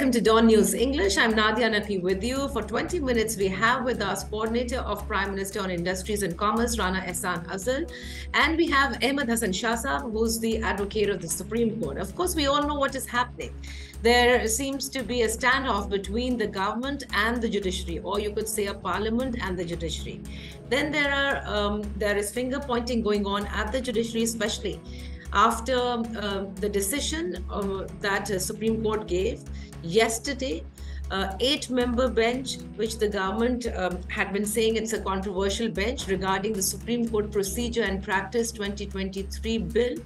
Welcome to Dawn News English. I'm Nadia Naqi with you. For 20 minutes, we have with us Coordinator of Prime Minister on Industries and Commerce, Rana Afzal. And we have Ahmad Hassan Shah, who's the advocate of the Supreme Court. Of course, we all know what is happening. There seems to be a standoff between the government and the judiciary, or you could say a parliament and the judiciary. Then there is finger pointing going on at the judiciary, especially after the decision that Supreme Court gave yesterday. 8-member bench, which the government had been saying it's a controversial bench regarding the Supreme Court Procedure and Practice 2023 bill.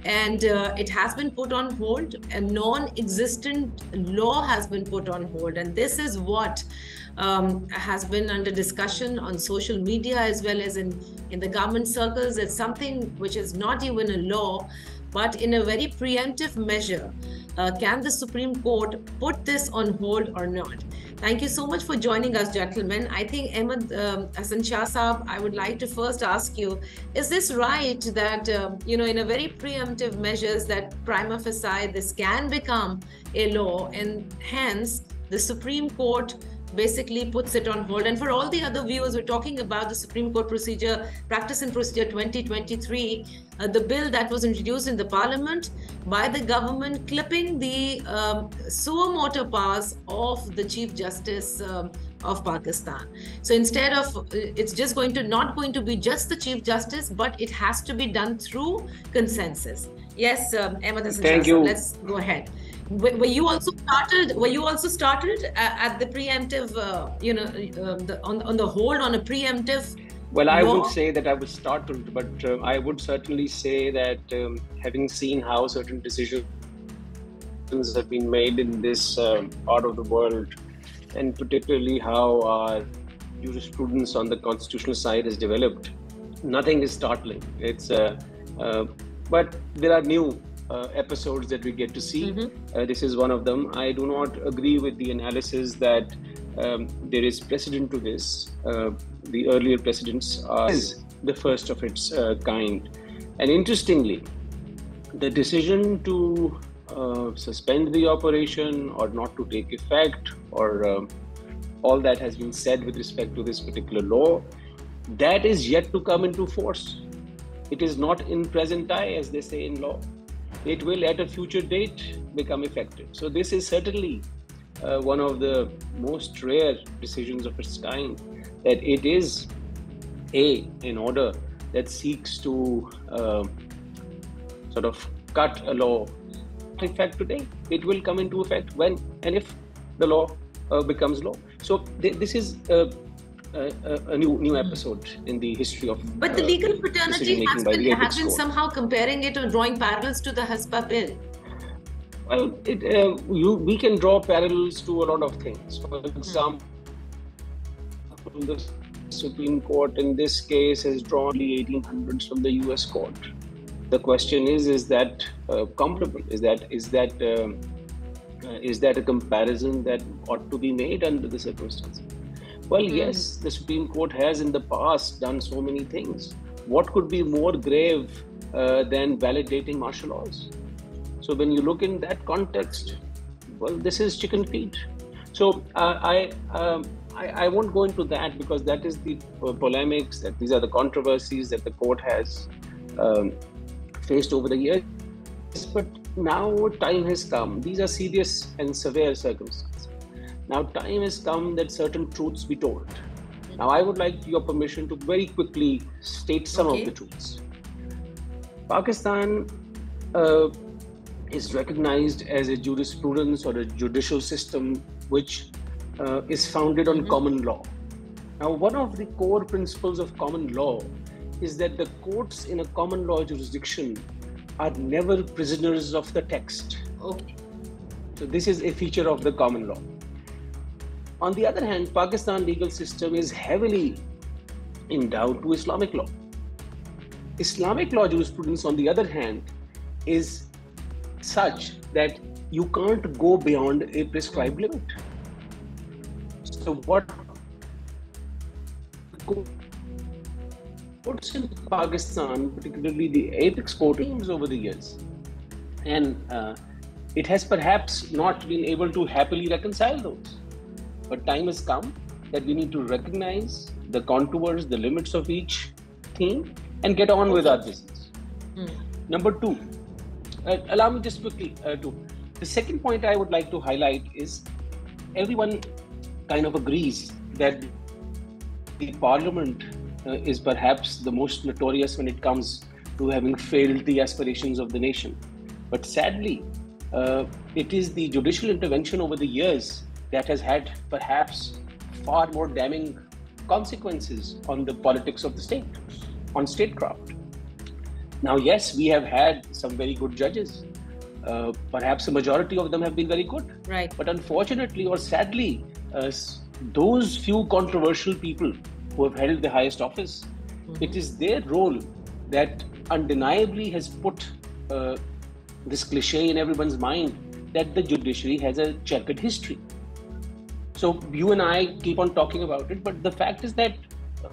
And it has been put on hold. A non-existent law has been put on hold. And this is what has been under discussion on social media as well as in the government circles. It's something which is not even a law, but in a very preemptive measure. Can the Supreme Court put this on hold or not? Thank you so much for joining us, gentlemen. I think Ahmad Hassan Shah Saab, I would like to first ask you, is this right that, in a very preemptive measures that prima facie this can become a law, and hence the Supreme Court basically puts it on hold? And for all the other viewers, we're talking about the Supreme Court Practice and Procedure 2023, the bill that was introduced in the parliament by the government, clipping the suo motu powers of the Chief Justice of Pakistan. So instead of, it's just not going to be just the Chief Justice, but it has to be done through consensus. Yes, Ahmad Hassan Shah. Thank you. Let's go ahead. Were you also started at the preemptive, on the hold on a preemptive? Well, I would say that I was startled, but I would certainly say that having seen how certain decisions have been made in this part of the world, and particularly how our jurisprudence on the constitutional side has developed, nothing is startling. It's but there are new episodes that we get to see. This is one of them. I do not agree with the analysis that there is precedent to this. The earlier precedents is the first of its kind. And interestingly, the decision to suspend the operation or not to take effect, or all that has been said with respect to this particular law, that is yet to come into force. It is not in present time, as they say in law. It will at a future date become effective. So this is certainly one of the most rare decisions of its kind, that it is an order that seeks to sort of cut a law. In fact, today it will come into effect when and if the law becomes law. So this is a new episode in the history of. But the legal fraternity has been somehow comparing it or drawing parallels to the HASPA bill. Well, we can draw parallels to a lot of things. For example, the Supreme Court in this case has drawn the 1800s from the US court. The question is that comparable? Is that a comparison that ought to be made under the circumstances? Well, yes, the Supreme Court has in the past done so many things. What could be more grave than validating martial laws? So when you look in that context, well, this is chicken feed. So I won't go into that, because that is the polemics, that these are the controversies that the court has faced over the years. But now time has come. These are serious and severe circumstances. Now time has come that certain truths be told. Now I would like your permission to very quickly state some of the truths. Pakistan is recognized as a jurisprudence or a judicial system which is founded on common law. Now, one of the core principles of common law is that the courts in a common law jurisdiction are never prisoners of the text. So this is a feature of the common law. On the other hand, Pakistan legal system is heavily endowed to Islamic law. Islamic law jurisprudence, on the other hand, is such that you can't go beyond a prescribed limit. So what courts in Pakistan, particularly the apex court over the years, and it has perhaps not been able to happily reconcile those. But time has come that we need to recognize the contours, the limits of each theme, and get on with our business. Number two, allow me just quickly the second point I would like to highlight is everyone kind of agrees that the parliament is perhaps the most notorious when it comes to having failed the aspirations of the nation. But sadly, it is the judicial intervention over the years that has had perhaps far more damning consequences on the politics of the state, on statecraft. Now, yes, we have had some very good judges. Perhaps a majority of them have been very good. Right. But unfortunately or sadly, those few controversial people who have held the highest office, it is their role that undeniably has put this cliche in everyone's mind that the judiciary has a checkered history. So you and I keep on talking about it, but the fact is that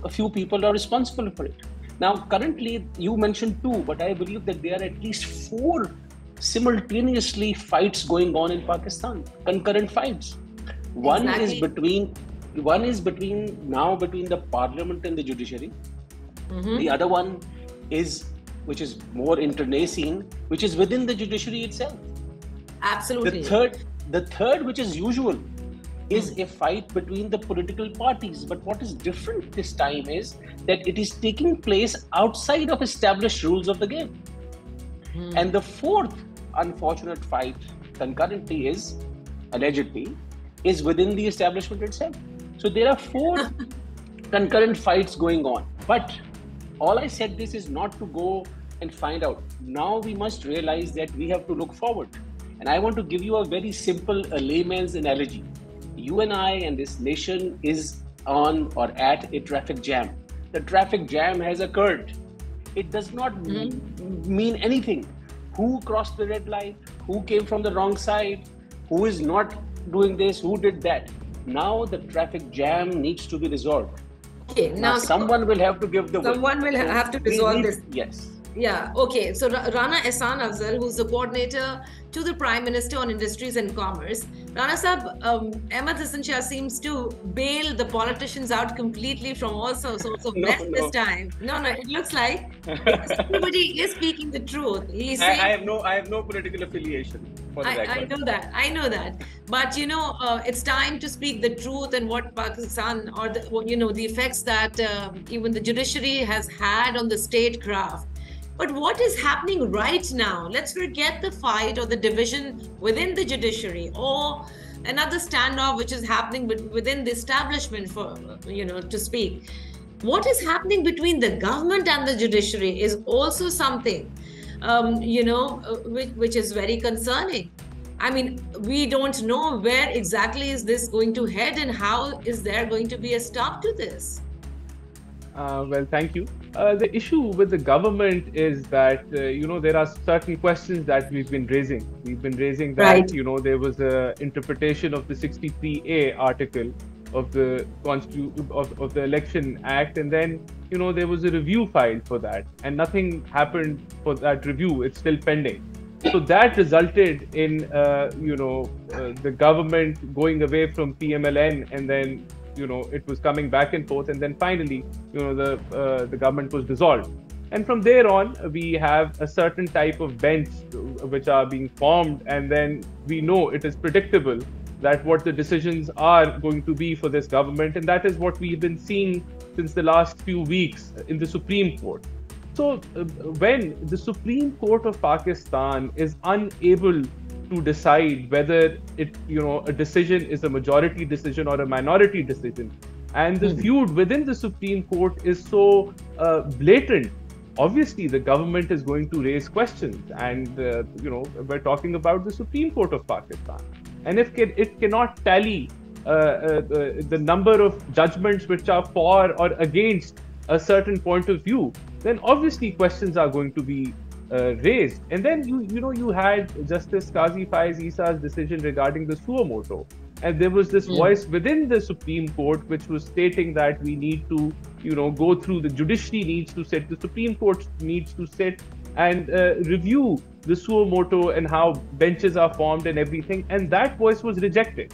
a few people are responsible for it. Now, currently, you mentioned two, but I believe that there are at least four simultaneously fights going on in Pakistan, concurrent fights. One is between the parliament and the judiciary. The other one is, which is more internecine, which is within the judiciary itself. Absolutely. The third, which is usual, is a fight between the political parties. But what is different this time is that it is taking place outside of established rules of the game. And the fourth unfortunate fight concurrently is, allegedly, is within the establishment itself. So there are four concurrent fights going on. But all I said this is not to go and find out. Now we must realize that we have to look forward. And I want to give you a very simple layman's analogy. You and I and this nation is on or at a traffic jam. The traffic jam has occurred. It does not mean anything. Who crossed the red light? Who came from the wrong side? Who is not doing this? Who did that? Now the traffic jam needs to be resolved. Okay, now someone will have to give the way. Someone will have to resolve this. Yes. Yeah, okay. So Rana Ihsaan Afzal, who's the coordinator to the Prime Minister on Industries and Commerce. Rana Sahab, Ahmad Hassan Shah seems to bail the politicians out completely from all sorts of mess this time. No, it looks like everybody is speaking the truth. He's saying, I have no political affiliation. For the record. I know that. But it's time to speak the truth and what Pakistan or the effects that even the judiciary has had on the statecraft. But what is happening right now? Let's forget the fight or the division within the judiciary or another standoff which is happening within the establishment, for to speak. What is happening between the government and the judiciary is also something which is very concerning. I mean, we don't know where exactly is this going to head and how is there going to be a stop to this? Well, thank you. The issue with the government is that, there are certain questions that we've been raising. We've been raising that, right. There was an interpretation of the 63A article of the of the Election Act, and then, there was a review filed for that, and nothing happened for that review. It's still pending. So that resulted in, the government going away from PMLN, and then it was coming back and forth, and then finally, the government was dissolved. And from there on, we have a certain type of bench which are being formed, and then we know it is predictable that what the decisions are going to be for this government, and that is what we've been seeing since the last few weeks in the Supreme Court. So when the Supreme Court of Pakistan is unable to decide whether a decision is a majority decision or a minority decision, and the feud within the Supreme Court is so blatant, obviously the government is going to raise questions. And we're talking about the Supreme Court of Pakistan, and if it cannot tally the number of judgments which are for or against a certain point of view, then obviously questions are going to be raised. And then you had Justice Qazi Faiz Isa's decision regarding the suo motu, and there was this voice within the Supreme Court which was stating that we need to go through, the judiciary needs to sit, the Supreme Court needs to sit and review the suo moto and how benches are formed and everything. And that voice was rejected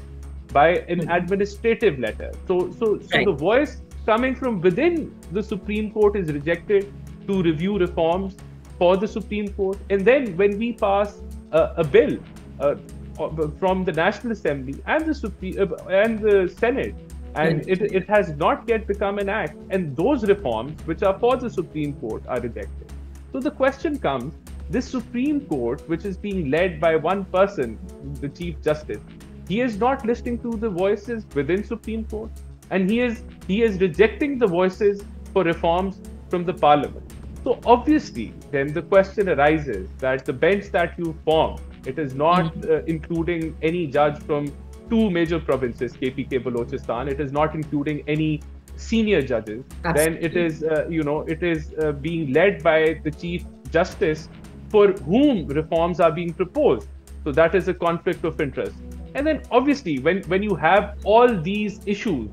by an administrative letter. So the voice coming from within the Supreme Court is rejected to review reforms for the Supreme Court. And then when we pass a bill from the National Assembly and the Senate, and it has not yet become an act, and those reforms which are for the Supreme Court are rejected. So the question comes, this Supreme Court, which is being led by one person, the Chief Justice, he is not listening to the voices within Supreme Court, and he is rejecting the voices for reforms from the Parliament. So obviously, then the question arises that the bench that you form, it is not including any judge from two major provinces, KPK, Balochistan. It is not including any senior judges. Absolutely. Then it is being led by the Chief Justice, for whom reforms are being proposed. So that is a conflict of interest. And then obviously, when you have all these issues,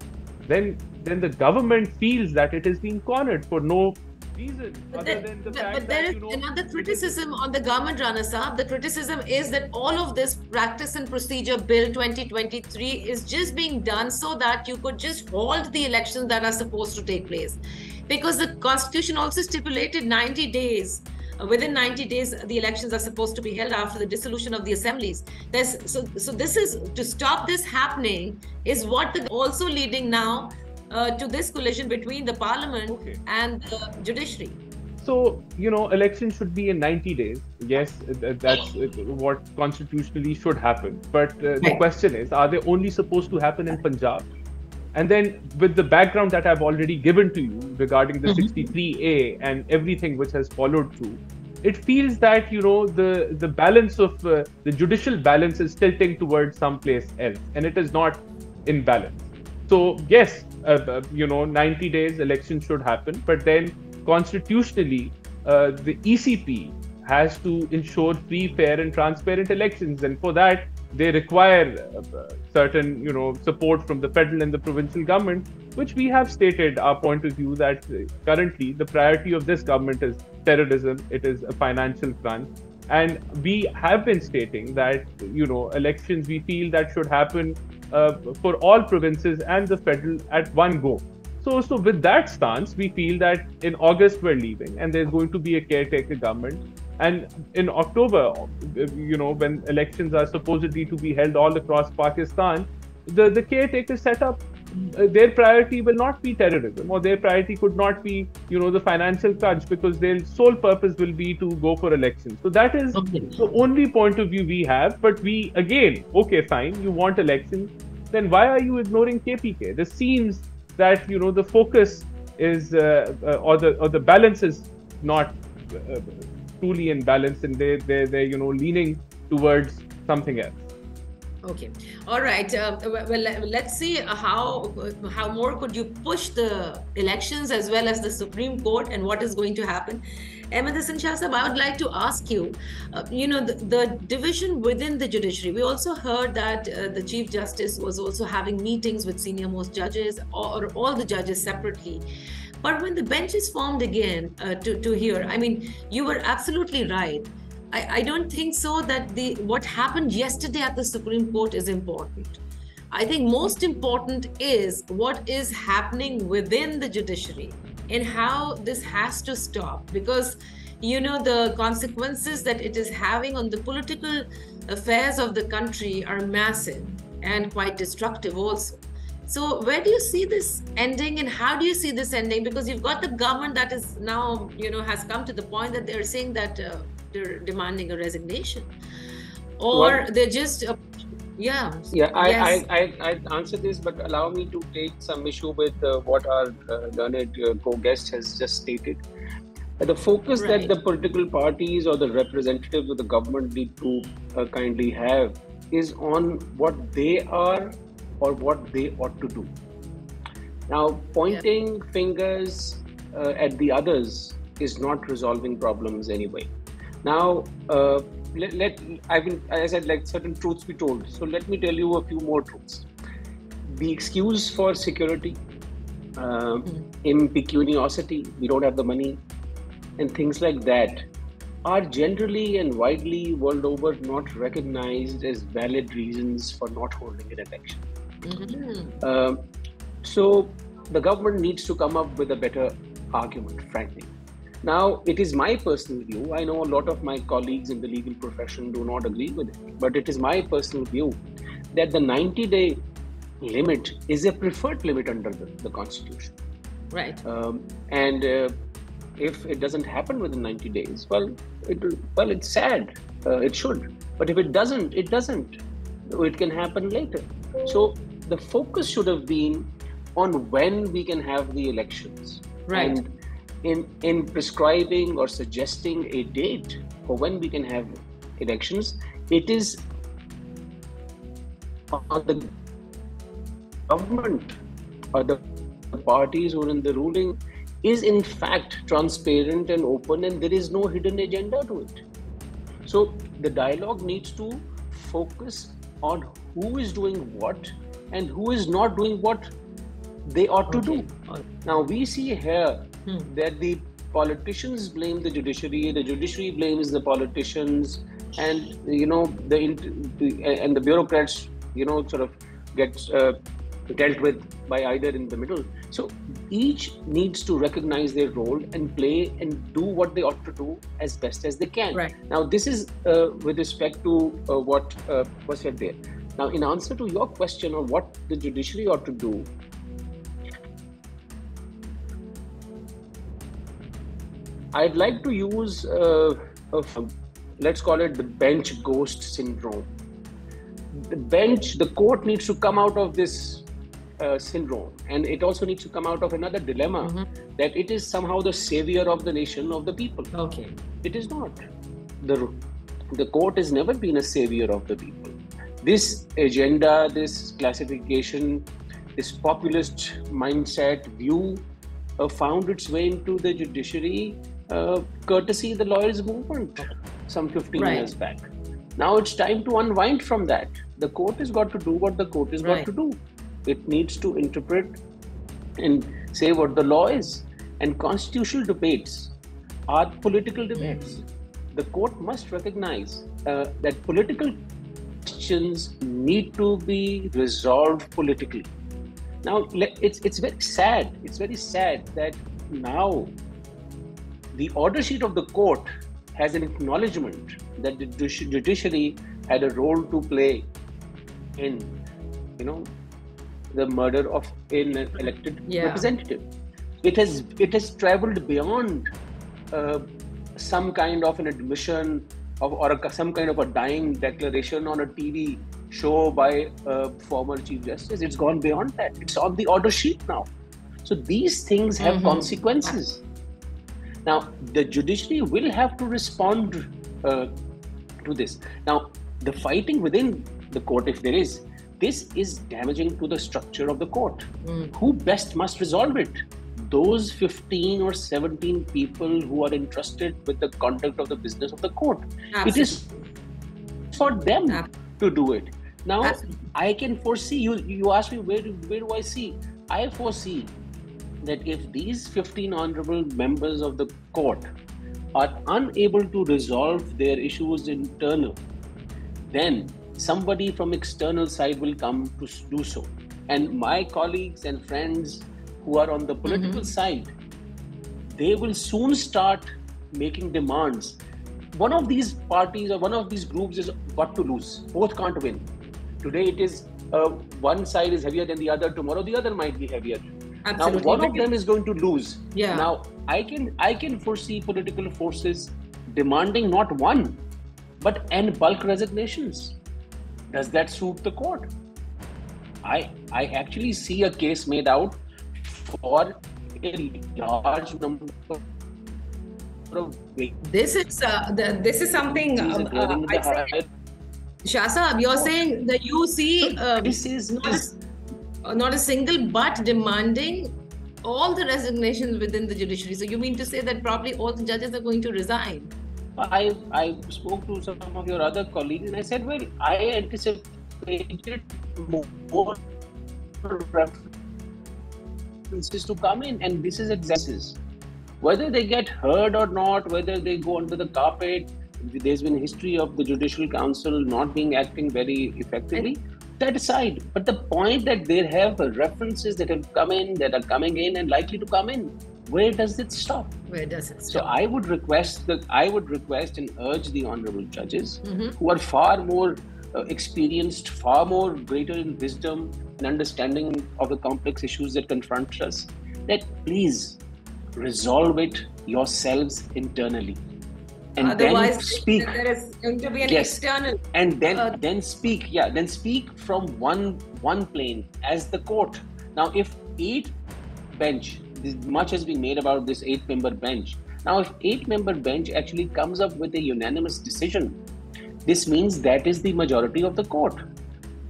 then the government feels that it is being cornered for no reason other than the fact but there is another criticism on the government, Rana Saab. The criticism is that all of this practice and procedure bill 2023 is just being done so that you could just halt the elections that are supposed to take place, because the constitution also stipulated 90 days. Within 90 days, the elections are supposed to be held after the dissolution of the assemblies. So this is to stop this happening, is what also leading now to this collision between the parliament and the judiciary. So, elections should be in 90 days. Yes, that's what constitutionally should happen. But the question is, are they only supposed to happen in Punjab? And then with the background that I've already given to you regarding the 63A and everything which has followed through, it feels that, the balance of the judicial balance is tilting towards someplace else, and it is not in balance. So yes, 90 days election should happen, but then constitutionally, the ECP has to ensure free, fair and transparent elections. And for that, they require certain, support from the federal and the provincial government, which we have stated our point of view that currently the priority of this government is terrorism. It is a financial crunch. And we have been stating that, elections we feel that should happen for all provinces and the federal at one go. So with that stance, we feel that in August we're leaving and there's going to be a caretaker government. And in October, when elections are supposedly to be held all across Pakistan, the caretaker setup, their priority will not be terrorism, or their priority could not be, the financial crunch, because their sole purpose will be to go for elections. So that is the only point of view we have. But we, again, okay, fine, you want elections, then why are you ignoring KPK? This seems that, the focus is, or the balance is not truly in balance, and they're leaning towards something else. Okay, all right. Well, let's see how more could you push the elections as well as the Supreme Court, and what is going to happen. Ahmad Hassan Shah Sahab, I would like to ask you, the division within the judiciary. We also heard that the Chief Justice was also having meetings with senior most judges or all the judges separately. But when the bench is formed again to hear, I mean, you were absolutely right. I don't think so that what happened yesterday at the Supreme Court is important. I think most important is what is happening within the judiciary and how this has to stop, because the consequences that it is having on the political affairs of the country are massive and quite destructive also. So where do you see this ending, and how do you see this ending? Because you've got the government that is now, has come to the point that they're saying that they're demanding a resignation, or they're just I answer this, but allow me to take some issue with what our learned co-guest has just stated. The focus that the political parties or the representatives of the government need to kindly have is on what they are or what they ought to do. Now, pointing fingers at the others is not resolving problems anyway. Now, I said, let certain truths be told. So let me tell you a few more truths. The excuse for security, impecuniosity, we don't have the money, and things like that are generally and widely world over not recognized as valid reasons for not holding an election. So the government needs to come up with a better argument, frankly. Now, it is my personal view. I know a lot of my colleagues in the legal profession do not agree with it, but it is my personal view that the 90-day limit is a preferred limit under the Constitution. Right. If it doesn't happen within 90 days, well, it's sad. It should. But if it doesn't, it doesn't. It can happen later. So the focus should have been on when we can have the elections. Right. And in prescribing or suggesting a date for when we can have elections, it is on the government or the parties who are in the ruling is in fact transparent and open, and there is no hidden agenda to it. So the dialogue needs to focus on who is doing what and who is not doing what they ought to do. Now we see here that the politicians blame the judiciary blames the politicians, and the bureaucrats sort of gets dealt with by either in the middle. So each needs to recognize their role and play and do what they ought to do as best as they can. Right. Now this is with respect to what was said there. Now in answer to your question on what the judiciary ought to do, I'd like to use let's call it the bench ghost syndrome. The court needs to come out of this syndrome, and it also needs to come out of another dilemma that it is somehow the savior of the nation, of the people. Okay. It is not. The court has never been a savior of the people. This agenda, this classification, this populist mindset view found its way into the judiciary courtesy the lawyers movement some 15 years back. Now it's time to unwind from that. The court has got to do what the court has got to do. It needs to interpret and say what the law is. And constitutional debates are political debates. The court must recognize that political questions need to be resolved politically. Now, it's very sad. It's very sad that now the order sheet of the court has an acknowledgement that the judiciary had a role to play in, the murder of an elected representative. It has traveled beyond some kind of an admission or some kind of a dying declaration on a TV show by a former Chief Justice. It's gone beyond that. It's on the order sheet now. So these things have consequences. Now, the judiciary will have to respond to this. Now, the fighting within the court, if there is, this is damaging to the structure of the court. Who best must resolve it? Those 15 or 17 people who are entrusted with the conduct of the business of the court. Absolutely. It is for them to do it. Now, I can foresee, you ask me where do I see? I foresee that if these 15 honorable members of the court are unable to resolve their issues internal, then somebody from external side will come to do so. And my colleagues and friends who are on the political side, they will soon start making demands. One of these parties or one of these groups is got to lose. Both can't win. Today it is one side is heavier than the other. Tomorrow the other might be heavier. Absolutely. Now one of them is going to lose. Yeah. Now I can foresee political forces demanding not one, but en bulk resignations. Does that suit the court? I actually see a case made out for a large number of this is something Shah Sahab, you're saying that you see this is not a single but demanding all the resignations within the judiciary. So you mean to say that probably all the judges are going to resign? I spoke to some of your other colleagues and I said, well, I anticipated more references to come in, and this is exactly Whether they get heard or not, whether they go under the carpet, there's been a history of the Judicial Council not being acting very effectively. That aside, but the point that there have references that have come in, that are coming in, and likely to come in, where does it stop? Where does it stop? So I would request and urge the honorable judges, who are far more experienced, far more greater in wisdom and understanding of the complex issues that confront us, that please resolve it yourselves internally. And otherwise, then speak. There is going to be an external. And then speak. Yeah, then speak from one plane as the court. Now, if 8 bench, much has been made about this 8-member bench. Now, if 8-member bench actually comes up with a unanimous decision, this means that is the majority of the court.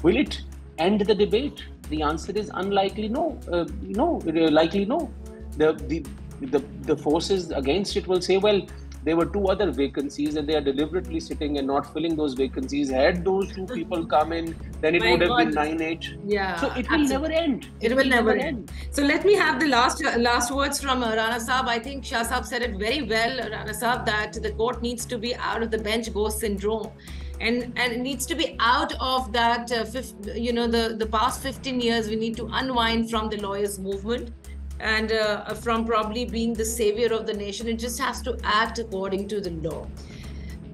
Will it end the debate? The answer is unlikely no. Likely no. The forces against it will say, well, there were 2 other vacancies and they are deliberately sitting and not filling those vacancies. Had those 2 people come in, then it would have been 9-8. Yeah. So it will never end. It will never end. So let me have the last words from Rana Saab. I think Shah Saab said it very well, Rana Saab, that the court needs to be out of the bench ghost syndrome. And it needs to be out of that, the past 15 years, we need to unwind from the lawyers' movement. And from probably being the savior of the nation, it just has to act according to the law.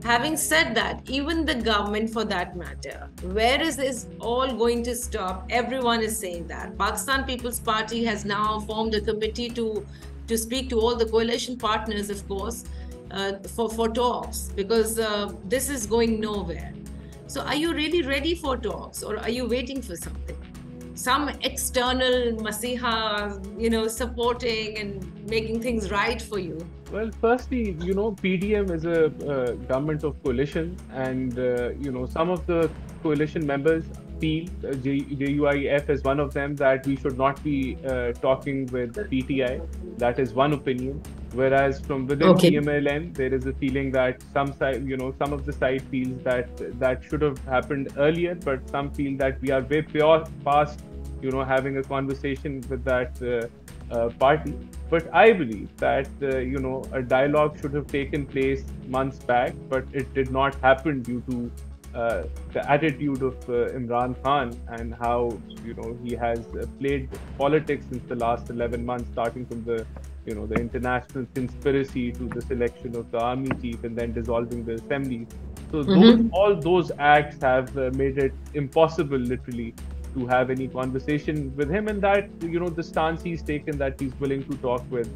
Having said that, even the government, for that matter, where is this all going to stop? Everyone is saying that. Pakistan People's Party has now formed a committee to speak to all the coalition partners, of course, for talks, because this is going nowhere. So are you really ready for talks, or are you waiting for something? Some external masiha, supporting and making things right for you? Well, firstly, PDM is a government of coalition, and some of the coalition members feel, JUIF is one of them, that we should not be talking with PTI. That is one opinion. Whereas from within PMLN, there is a feeling that some side, some of the side feels that should have happened earlier, but some feel that we are way past, having a conversation with that party. But I believe that, a dialogue should have taken place months back, but it did not happen due to the attitude of Imran Khan and how, he has played politics since the last 11 months, starting from the international conspiracy to the selection of the army chief and then dissolving the assembly. So all those acts have made it impossible, literally, to have any conversation with him, and that, the stance he's taken, that he's willing to talk with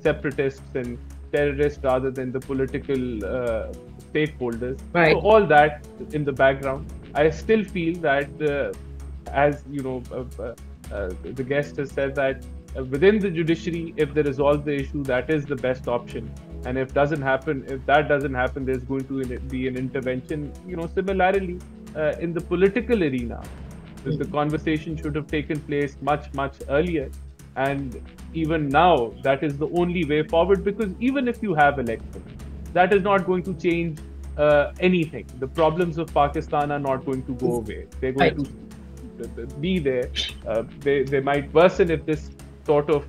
separatists and terrorists rather than the political stakeholders. Right. So all that in the background, I still feel that, as the guest has said, that within the judiciary, if they resolve the issue, that is the best option. And if that doesn't happen, there's going to be an intervention. Similarly, in the political arena, the conversation should have taken place much earlier. And even now, that is the only way forward, because even if you have elections, that is not going to change anything. The problems of Pakistan are not going to go away. They're going to be there. They might worsen if this sort of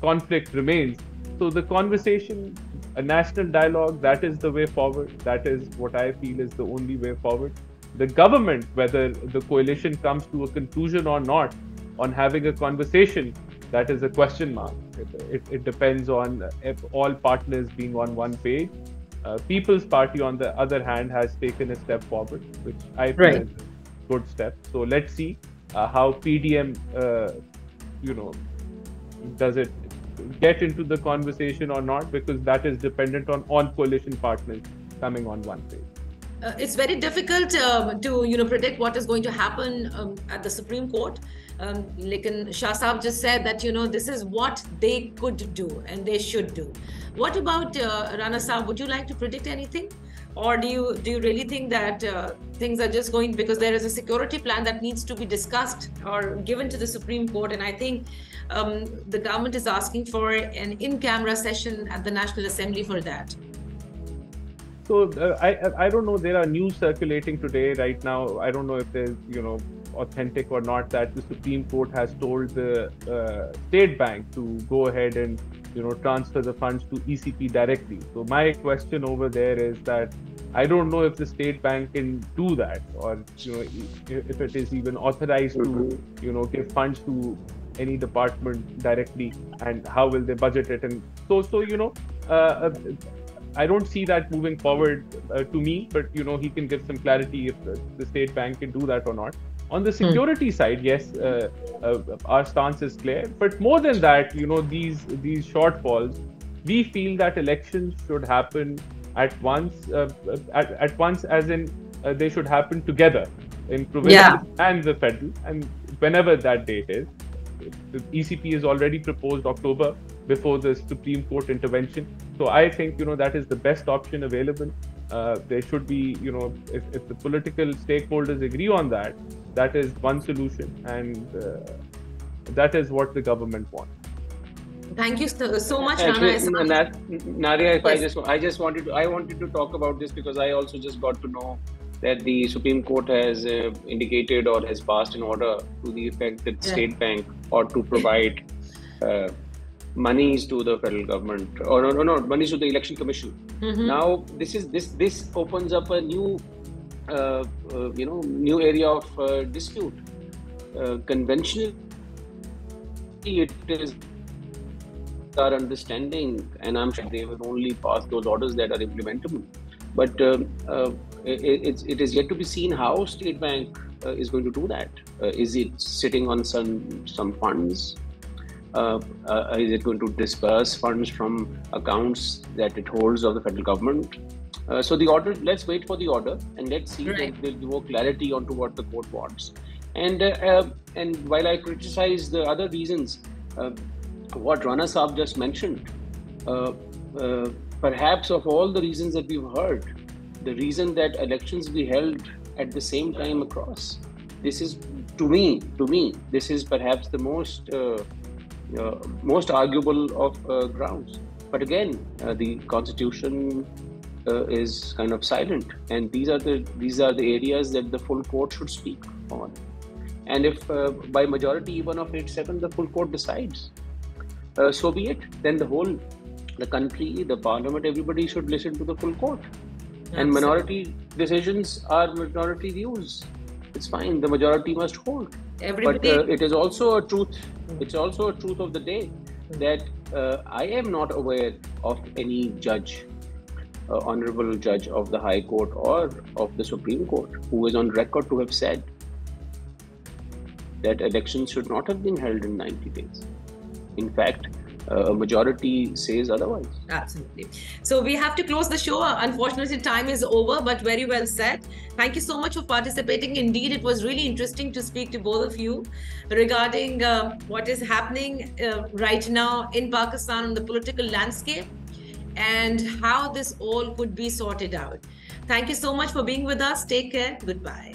conflict remains. So the conversation, a national dialogue, that is the way forward. That is what I feel is the only way forward. The government, whether the coalition comes to a conclusion or not on having a conversation, that is a question mark. It depends on if all partners being on one page. People's Party, on the other hand, has taken a step forward, which I feel is a good step. So let's see how PDM, does it get into the conversation or not, because that is dependent on all coalition partners coming on one page. It's very difficult to predict what is going to happen at the Supreme Court. Shah Saab just said that this is what they could do and they should do. What about Rana Saab? Would you like to predict anything, or do you really think that things are just going, because there is a security plan that needs to be discussed or given to the Supreme Court, and I think the government is asking for an in-camera session at the National Assembly for that. So I don't know. There are news circulating today right now. I don't know if there's authentic or not, that the Supreme Court has told the State Bank to go ahead and transfer the funds to ECP directly. So my question over there is that I don't know if the state bank can do that, or if it is even authorized to give funds to any department directly, and how will they budget it? And so I don't see that moving forward to me, but he can give some clarity if the state bank can do that or not. On the security side, yes, our stance is clear. But more than that, these shortfalls, we feel that elections should happen at once. At once, as in they should happen together in provincial and the federal, and whenever that date is. The ECP is already proposed October before the Supreme Court intervention. So I think that is the best option available. There should be, if the political stakeholders agree on that, that is one solution, and that is what the government wants. Thank you so much, Actually, Rana. Nadia, I wanted to talk about this because I also just got to know that the Supreme Court has indicated or has passed an order to the effect that State Bank ought to provide monies to the federal government, or no, monies to the Election Commission. Now, this opens up a new new area of dispute. Conventionally, it is our understanding, and I'm sure they will only pass those orders that are implementable. But it is yet to be seen how State Bank is going to do that. Is it sitting on some funds? Is it going to disperse funds from accounts that it holds of the federal government? So the order, let's wait for the order and let's see if there'll be more clarity onto what the court wants. And while I criticize the other reasons, what Rana Saab just mentioned, perhaps of all the reasons that we've heard, the reason that elections be held at the same time across, this is, to me, this is perhaps the most arguable of grounds. But again, the Constitution is kind of silent, and these are the areas that the full court should speak on. And if by majority even of 8-7 the full court decides, so be it. Then the country, the parliament, everybody should listen to the full court. Absolutely. And minority decisions are minority views. It's fine. The majority must hold. But it is also a truth. It's also a truth of the day that I am not aware of any judge, honorable judge of the High Court or of the Supreme Court, who is on record to have said that elections should not have been held in 90 days. In fact, a majority says otherwise. Absolutely. So we have to close the show. Unfortunately, time is over, but very well said. Thank you so much for participating. Indeed, it was really interesting to speak to both of you regarding what is happening right now in Pakistan on the political landscape and how this all could be sorted out. Thank you so much for being with us. Take care. Goodbye.